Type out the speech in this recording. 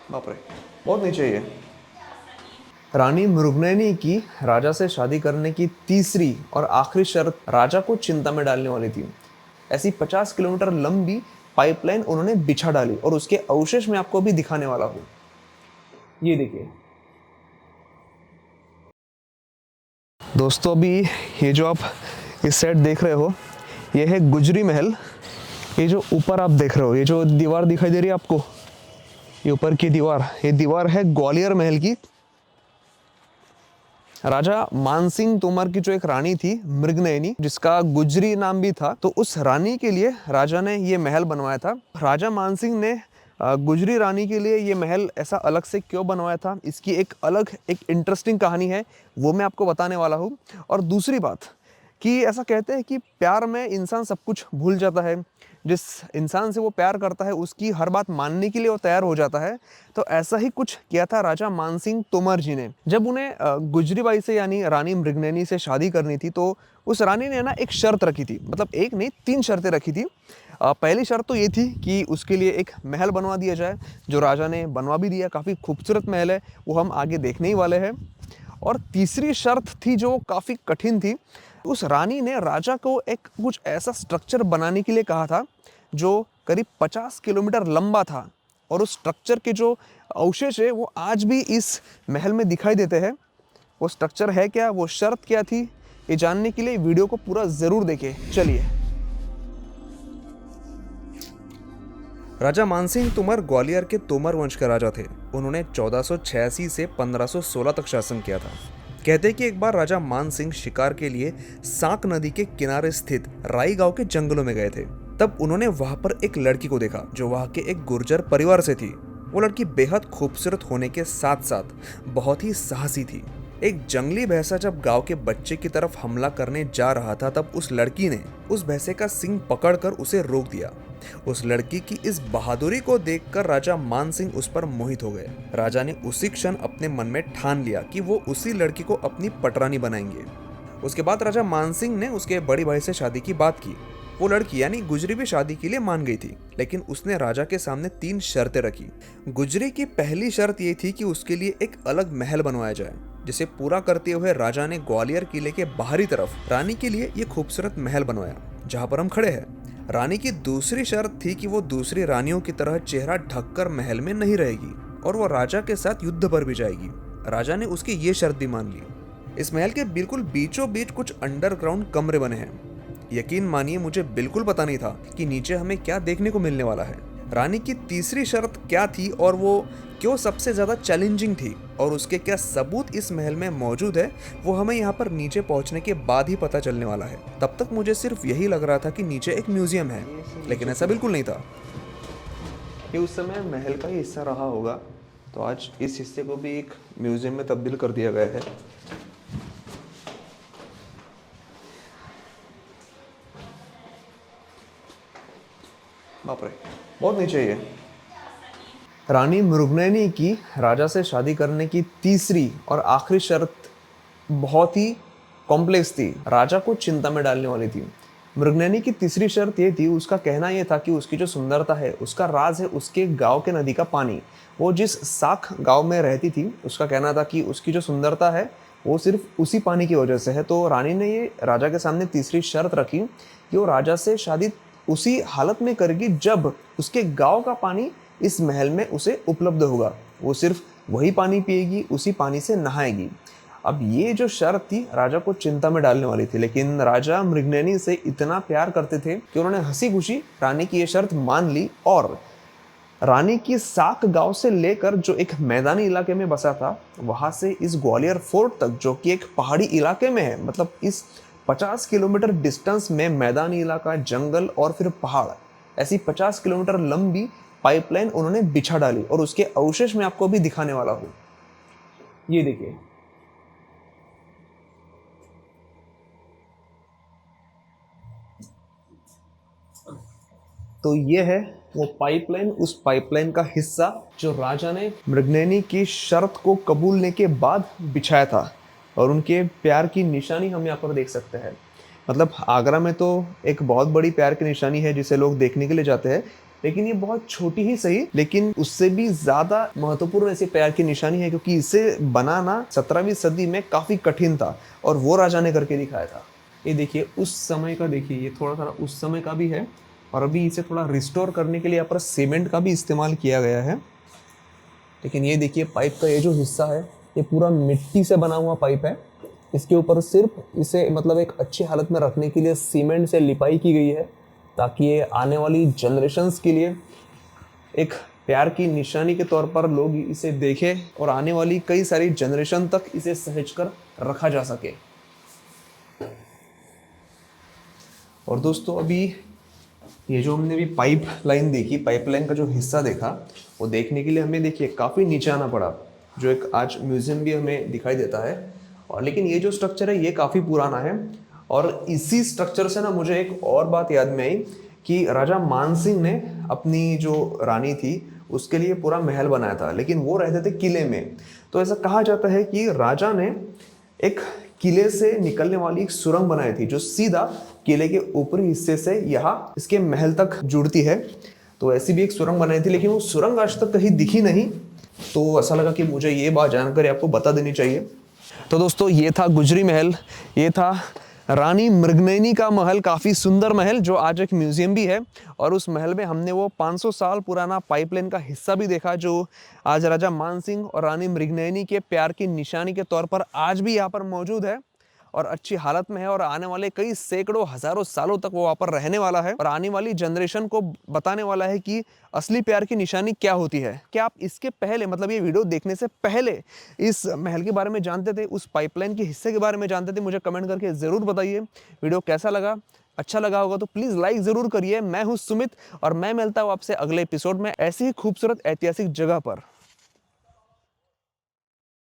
बाप रे, बहुत नीचे ही है। रानी मृगनयनी की राजा से शादी करने की तीसरी और आखिरी शर्त राजा को चिंता में डालने वाली थी। ऐसी 50 किलोमीटर लंबी पाइपलाइन उन्होंने बिछा डाली और उसके अवशेष में आपको अभी दिखाने वाला हूं। ये देखिए दोस्तों, अभी ये जो आप इस साइड देख रहे हो, ये है गुजरी महल। ये जो ऊपर आप देख रहे हो, ये जो दीवार दिखाई दे रही है आपको, ये ऊपर की दीवार, ये दीवार है ग्वालियर महल की। राजा मानसिंह तोमर की जो एक रानी थी मृगनयनी, जिसका गुजरी नाम भी था, तो उस रानी के लिए राजा ने ये महल बनवाया था। राजा मानसिंह ने गुजरी रानी के लिए ये महल ऐसा अलग से क्यों बनवाया था, इसकी एक अलग एक इंटरेस्टिंग कहानी है, वो मैं आपको बताने वाला हूँ। और दूसरी बात कि ऐसा कहते हैं कि प्यार में इंसान सब कुछ भूल जाता है। जिस इंसान से वो प्यार करता है उसकी हर बात मानने के लिए वो तैयार हो जाता है। तो ऐसा ही कुछ किया था राजा मानसिंह तोमर जी ने। जब उन्हें गुजरी बाई से यानी रानी मृगनयनी से शादी करनी थी, तो उस रानी ने ना एक शर्त रखी थी, मतलब एक नहीं 3 शर्तें रखी थी। पहली शर्त तो ये थी कि उसके लिए एक महल बनवा दिया जाए, जो राजा ने बनवा भी दिया। काफ़ी खूबसूरत महल है, वो हम आगे देखने ही वाले हैं। और तीसरी शर्त थी जो काफ़ी कठिन थी। उस रानी ने राजा को एक कुछ ऐसा स्ट्रक्चर बनाने के लिए कहा था जो करीब 50 किलोमीटर लंबा था। और उस स्ट्रक्चर के जो अवशेष है वो आज भी इस महल में दिखाई देते हैं। वो स्ट्रक्चर है क्या, वो शर्त क्या थी, ये जानने के लिए वीडियो को पूरा ज़रूर देखें। चलिए। राजा मानसिंह तोमर ग्वालियर के तोमर वंश के राजा थे। उन्होंने 1486 से 1516 तक शासन किया था। कहते हैं कि एक बार राजा मानसिंह शिकार के लिए साक नदी के किनारे स्थित राई गांव के जंगलों में गए थे। तब उन्होंने वहां पर एक लड़की को देखा जो वहां के एक गुर्जर परिवार से थी। वो लड़की बेहद खूबसूरत होने के साथ साथ बहुत ही साहसी थी। एक जंगली भैंसा जब गांव के बच्चे की तरफ हमला करने जा रहा था, तब उस लड़की ने उस भैंसे का सींग पकड़कर उसे रोक दिया। उस लड़की की इस बहादुरी को देखकर राजा मानसिंह उस पर मोहित हो गए। राजा ने उसी क्षण अपने मन में ठान लिया कि वो उसी लड़की को अपनी पटरानी बनाएंगे। उसके बाद राजा मानसिंह ने उसके बड़े भाई से शादी की बात की। वो लड़की यानी गुजरी भी शादी के लिए मान गई थी, लेकिन उसने राजा के सामने 3 शर्तें रखी। गुजरी की पहली शर्त ये थी कि उसके लिए एक अलग महल बनवाया जाए, जिसे पूरा करते हुए राजा ने ग्वालियर किले के बाहरी तरफ रानी के लिए ये खूबसूरत महल बनवाया जहाँ पर हम खड़े हैं। रानी की दूसरी शर्त थी कि वो दूसरी रानियों की तरह चेहरा ढककर महल में नहीं रहेगी और वो राजा के साथ युद्ध पर भी जाएगी। राजा ने उसकी ये शर्त भी मान ली। इस महल के बिल्कुल बीचों बीच कुछ अंडरग्राउंड कमरे बने हैं। यकीन मानिए, मुझे बिल्कुल पता नहीं था कि नीचे हमें क्या देखने को मिलने वाला है। रानी की तीसरी शर्त क्या थी और वो क्यों सबसे ज्यादा चैलेंजिंग थी और उसके क्या सबूत इस महल में मौजूद है, वो हमें यहाँ पर नीचे पहुँचने के बाद ही पता चलने वाला है। तब तक मुझे सिर्फ यही लग रहा था कि नीचे एक म्यूजियम है, लेकिन ऐसा बिल्कुल नहीं था। ये उस समय महल का ही हिस्सा रहा होगा, तो आज इस हिस्से को भी एक म्यूजियम में तब्दील कर दिया गया है। बाप रे, बहुत नीचे ही है। रानी मृगनयनी की राजा से शादी करने की तीसरी और आखिरी शर्त बहुत ही कॉम्प्लेक्स थी, राजा को चिंता में डालने वाली थी। मृगनयनी की तीसरी शर्त ये थी, उसका कहना ये था कि उसकी जो सुंदरता है उसका राज है उसके गांव के नदी का पानी। वो जिस साख गांव में रहती थी, उसका कहना था कि उसकी जो सुंदरता है वो सिर्फ उसी पानी की वजह से है। तो रानी ने ये राजा के सामने तीसरी शर्त रखी कि वो राजा से शादी उसी हालत में करेगी जब उसके गांव का पानी इस महल में उसे उपलब्ध होगा। वो सिर्फ वही पानी पिएगी, उसी पानी से नहाएगी। अब ये जो शर्त थी राजा को चिंता में डालने वाली थी, लेकिन राजा मृगनयनी से इतना प्यार करते थे कि उन्होंने हंसी खुशी रानी की ये शर्त मान ली। और रानी की साक गांव से लेकर जो एक मैदानी इलाके में बसा था, वहां से इस ग्वालियर फोर्ट तक जो कि एक पहाड़ी इलाके में है, मतलब इस 50 किलोमीटर डिस्टेंस में मैदानी इलाका, जंगल और फिर पहाड़, ऐसी 50 किलोमीटर लंबी पाइपलाइन उन्होंने बिछा डाली और उसके अवशेष मैं आपको अभी दिखाने वाला हूँ। ये देखिए, तो ये है वो पाइपलाइन, उस पाइपलाइन का हिस्सा जो राजा ने मृगनयनी की शर्त को कबूलने के बाद बिछाया था। और उनके प्यार की निशानी हम यहाँ पर देख सकते हैं। मतलब आगरा में तो एक बहुत बड़ी प्यार की निशानी है जिसे लोग देखने के लिए जाते हैं, लेकिन ये बहुत छोटी ही सही, लेकिन उससे भी ज्यादा महत्वपूर्ण ऐसे प्यार की निशानी है, क्योंकि इसे बनाना 17वीं सदी में काफी कठिन था और वो राजा ने करके दिखाया था। ये देखिए उस समय का, देखिए ये थोड़ा सा उस समय का भी है और अभी इसे थोड़ा रिस्टोर करने के लिए यहाँ पर सीमेंट का भी इस्तेमाल किया गया है। लेकिन ये देखिए पाइप का ये जो हिस्सा है ये पूरा मिट्टी से बना हुआ पाइप है। इसके ऊपर सिर्फ इसे मतलब एक अच्छी हालत में रखने के लिए सीमेंट से लिपाई की गई है, ताकि ये आने वाली जनरेशन्स के लिए एक प्यार की निशानी के तौर पर लोग इसे देखें और आने वाली कई सारी जनरेशन तक इसे सहेज कर रखा जा सके। और दोस्तों अभी ये जो हमने भी पाइप लाइन देखी, पाइपलाइन का जो हिस्सा देखा, वो देखने के लिए हमें देखिए काफ़ी नीचे आना पड़ा, जो एक आज म्यूजियम भी हमें दिखाई देता है। और लेकिन ये जो स्ट्रक्चर है ये काफ़ी पुराना है। और इसी स्ट्रक्चर से ना मुझे एक और बात याद में आई कि राजा मानसिंह ने अपनी जो रानी थी उसके लिए पूरा महल बनाया था, लेकिन वो रहते थे किले में। तो ऐसा कहा जाता है कि राजा ने एक किले से निकलने वाली एक सुरंग बनाई थी जो सीधा किले के ऊपरी हिस्से से यहाँ इसके महल तक जुड़ती है। तो ऐसी भी एक सुरंग बनाई थी, लेकिन वो सुरंग आज तक कहीं दिखी नहीं। तो ऐसा लगा कि मुझे ये बात जानकर आपको बता देनी चाहिए। तो दोस्तों ये था गुजरी महल, ये था रानी मृगनयनी का महल, काफ़ी सुंदर महल जो आज एक म्यूजियम भी है। और उस महल में हमने वो 500 साल पुराना पाइपलाइन का हिस्सा भी देखा जो आज राजा मानसिंह और रानी मृगनयनी के प्यार की निशानी के तौर पर आज भी यहाँ पर मौजूद है और अच्छी हालत में है। और आने वाले कई सैकड़ों हजारों सालों तक वो वहाँ पर रहने वाला है और आने वाली जनरेशन को बताने वाला है कि असली प्यार की निशानी क्या होती है। क्या आप इसके पहले मतलब ये वीडियो देखने से पहले इस महल के बारे में जानते थे, उस पाइपलाइन के हिस्से के बारे में जानते थे? मुझे कमेंट करके ज़रूर बताइए। वीडियो कैसा लगा? अच्छा लगा होगा तो प्लीज़ लाइक ज़रूर करिए। मैं हूँ सुमित और मैं मिलता हूँ आपसे अगले एपिसोड में ऐसी ही खूबसूरत ऐतिहासिक जगह पर।